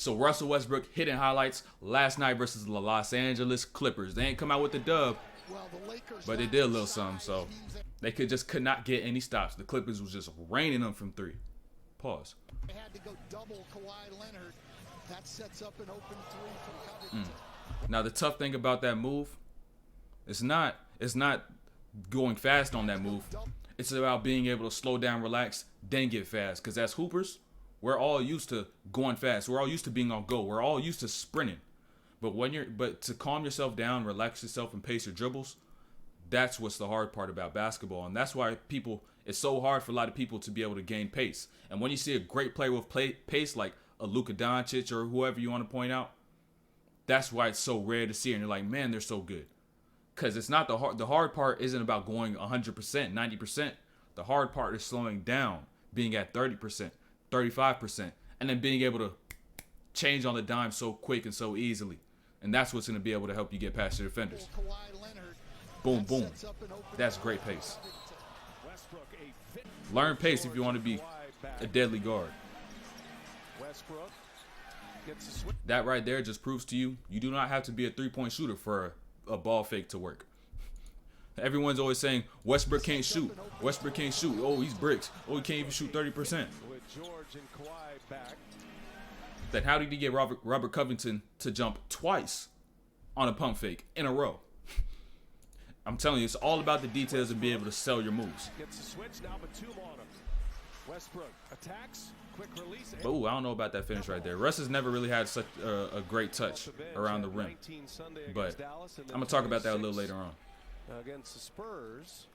So Russell Westbrook hitting highlights last night versus the Los Angeles Clippers. They ain't come out with the dub, but they did a little something. So they could not get any stops. The Clippers was just raining them from three. Pause. They had to go double Kawhi Leonard. That sets up an open three for Covington. Now the tough thing about that move, it's not going fast on that move. It's about being able to slow down, relax, then get fast. Because as hoopers, we're all used to going fast. We're all used to being on go. We're all used to sprinting. But to calm yourself down, relax yourself, and pace your dribbles, that's what's the hard part about basketball. And that's why it's so hard for a lot of people to be able to gain pace. And when you see a great player with pace like a Luka Doncic or whoever you want to point out, that's why it's so rare to see. And you're like, man, they're so good. Because it's not the hard part isn't about going 100%, 90%. The hard part is slowing down, being at 30%, 35%, and then being able to change on the dime so quick and so easily. And that's what's going to be able to help you get past your defenders. Boom, boom. That's great pace. Learn pace if you want to be a deadly guard. That right there just proves to you do not have to be a three-point shooter for a ball fake to work. Everyone's always saying Westbrook can't shoot. Westbrook can't shoot. Oh, he's bricks. Oh, he can't even shoot 30%. Then how did he get Robert Covington to jump twice on a pump fake in a row? I'm telling you, it's all about the details and being able to sell your moves. But ooh, I don't know about that finish right there. Russ has never really had such a great touch around the rim. But I'm going to talk about that a little later on. Against the Spurs.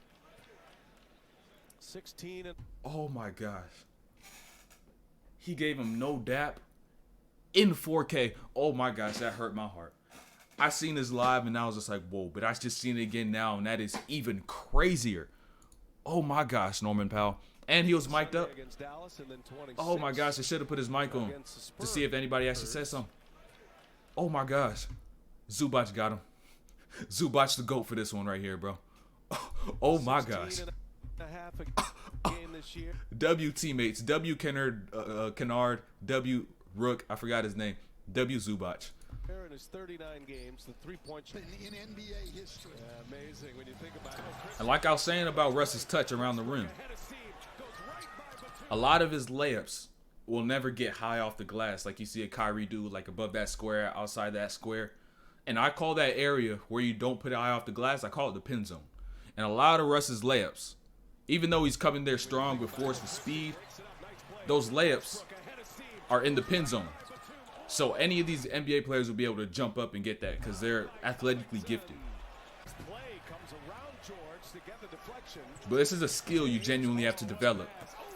16 and oh my gosh. He gave him no dap in 4K. Oh my gosh, that hurt my heart. I seen this live and I was just like, whoa, but I just seen it again now and that is even crazier. Oh my gosh, Norman Powell. And he was mic'd up. Oh my gosh, I should have put his mic on to see if anybody actually said something. Oh my gosh. Zubac got him. Zubac the GOAT for this one right here, bro. Oh my gosh. W teammates. W Kennard. W Rook. I forgot his name. W Zubac. In his 39 games, the three-point in NBA history. Amazing when you think about it. And like I was saying about Russ's touch around the rim, a lot of his layups will never get high off the glass like you see a Kyrie do, like above that square, outside that square. And I call that area where you don't put it high off the glass, I call it the pin zone. And a lot of Russ's layups, even though he's coming there strong with force and speed, those layups are in the pin zone. So any of these NBA players will be able to jump up and get that because they're athletically gifted. But this is a skill you genuinely have to develop.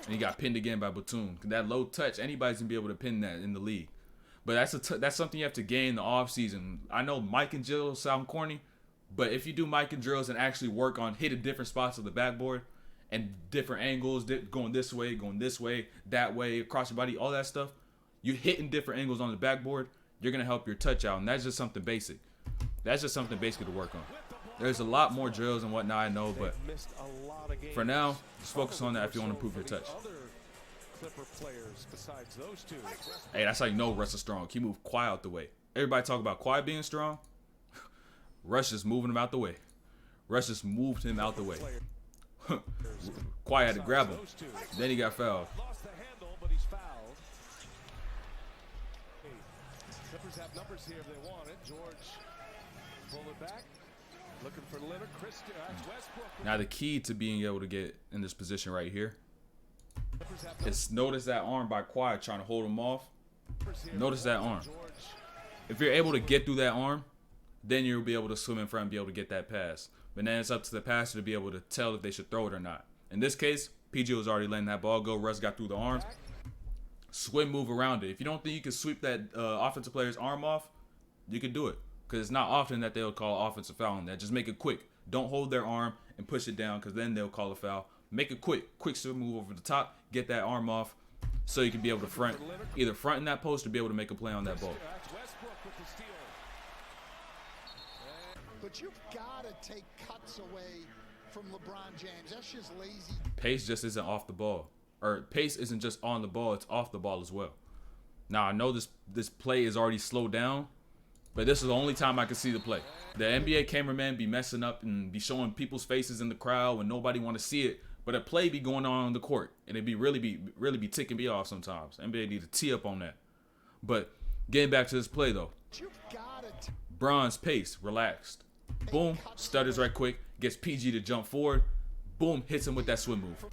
And he got pinned again by Batum. That low touch, anybody's going to be able to pin that in the league. But that's something you have to gain in the offseason. I know Mike and drills sound corny, but if you do Mike and drills and actually work on hitting different spots of the backboard and different angles, going this way, that way, across your body, all that stuff, you hitting different angles on the backboard, you're going to help your touch out. And that's just something basic. That's just something basic to work on. There's a lot more drills and whatnot, I know, but for now, just focus on that if you want to improve your touch. Hey, that's how you know Russ is strong. He moved Kawhi out the way. Everybody talk about Kawhi being strong. Russ just moving him out the way. Russ just moved him out the way. Kawhi had to grab him. Then he got fouled. Clippers have numbers here if they want it. George pull it back. Looking for Leonard. Westbrook. Now the key to being able to get in this position right here is notice that arm by Kawhi trying to hold him off. Notice that arm. If you're able to get through that arm, then you'll be able to swim in front and be able to get that pass. But then it's up to the passer to be able to tell if they should throw it or not. In this case, PG was already letting that ball go. Russ got through the arms. Swim move around it. If you don't think you can sweep that offensive player's arm off, you can do it. Because it's not often that they'll call offensive foul on that. Just make it quick. Don't hold their arm and push it down because then they'll call a foul. Make it quick. Quick swim move over the top. Get that arm off so you can be able to either front in that post or be able to make a play on that ball. But you've got to take cuts away from LeBron James. That's just lazy. Pace just isn't off the ball. Or pace isn't just on the ball. It's off the ball as well. Now, I know this play is already slowed down, but this is the only time I can see the play. The NBA cameraman be messing up and be showing people's faces in the crowd when nobody want to see it, but a play be going on the court, and it really be ticking me off sometimes. NBA need to tee up on that. But getting back to this play though, Bron's pace, relaxed. Boom, stutters right quick, gets PG to jump forward. Boom, hits him with that swim move.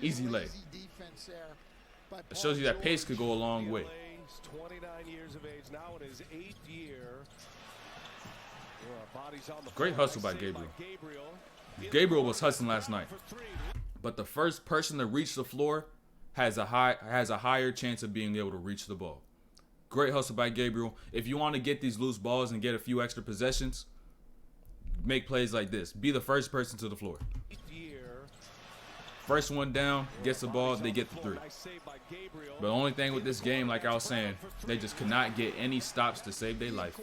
Easy lay. It shows you that pace could go a long way. 29 years of age, now in his 8th year. Great hustle by Gabriel. Gabriel was hustling last night, but the first person to reach the floor has a higher chance of being able to reach the ball. Great hustle by Gabriel. If you want to get these loose balls and get a few extra possessions, make plays like this. Be the first person to the floor. First one down, gets the ball, they get the 3. But the only thing with this game, like I was saying, they just cannot get any stops to save their life.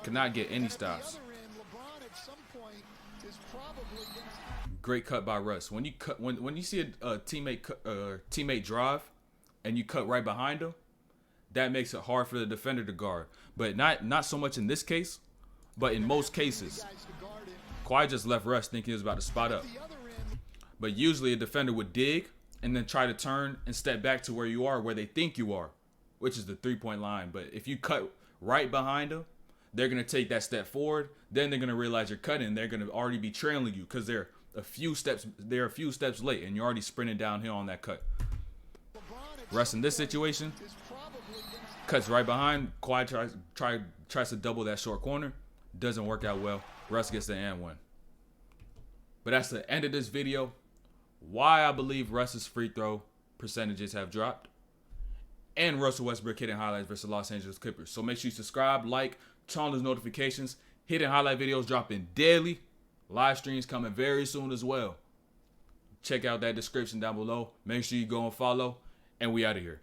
Cannot get any stops. Great cut by Russ. When you see a teammate drive and you cut right behind him, that makes it hard for the defender to guard. But not so much in this case, but in most cases. Kawhi just left Russ thinking he was about to spot up. But usually a defender would dig and then try to turn and step back to where you are, where they think you are, which is the 3-point line. But if you cut right behind them, they're going to take that step forward. Then they're going to realize you're cutting. They're going to already be trailing you because they're a few steps late and you're already sprinting downhill on that cut. Russ in this situation cuts right behind. Kawhi tries to double that short corner. Doesn't work out well. Russ gets the and one. But that's the end of this video. Why I believe Russ's free throw percentages have dropped. And Russell Westbrook hitting highlights versus Los Angeles Clippers. So make sure you subscribe, like, turn on those notifications. Hitting highlight videos dropping daily. Live streams coming very soon as well. Check out that description down below. Make sure you go and follow. And we out of here.